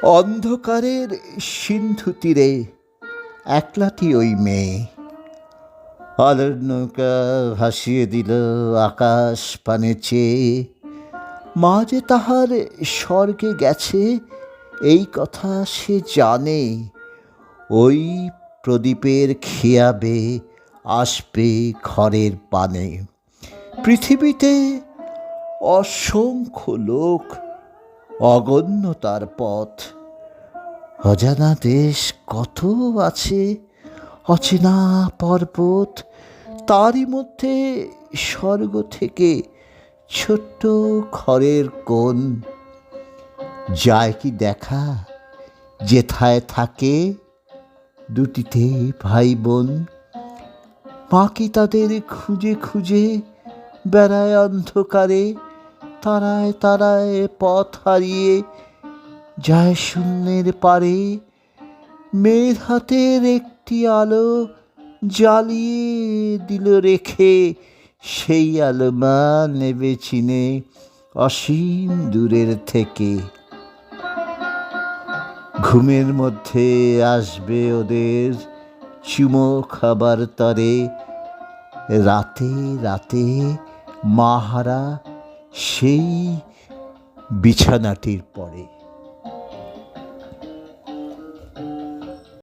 অন্ধকারের সিন্ধু তীরে একলাটি ওই মেয়ে, আলোর নৌকা ভাসিয়ে দিল আকাশ পানে চেয়ে। মা যে তাহার স্বর্গে গেছে এই কথা সে জানে। ওই প্রদীপের খেয়াবে আসবে ঘরের পানে। পৃথিবীতে অসংখ্য লোক, অগণ্য তার পথ। অজানা দেশ কত আছে, অচেনা পর্বত। তারই মধ্যে স্বর্গ থেকে ছোট্ট ঘরের কোণ। যায় কি দেখা যেথায় থাকে দুটিতে ভাই বোন। মা কি তাদের খুঁজে খুঁজে বেড়ায় অন্ধকারে, তারায় তারায় পথ হারিয়ে যায় শূন্যের পারে। মেয়ের হাতের একটি আলো জ্বালিয়ে দিল রেখে, সেই আলো মা নেবে চিনে অসীম দূরের থেকে। ঘুমের মধ্যে আসবে ওদের চুমো খাবার তরে। রাতে রাতে মাহারা সেই বিছানাটির পরে।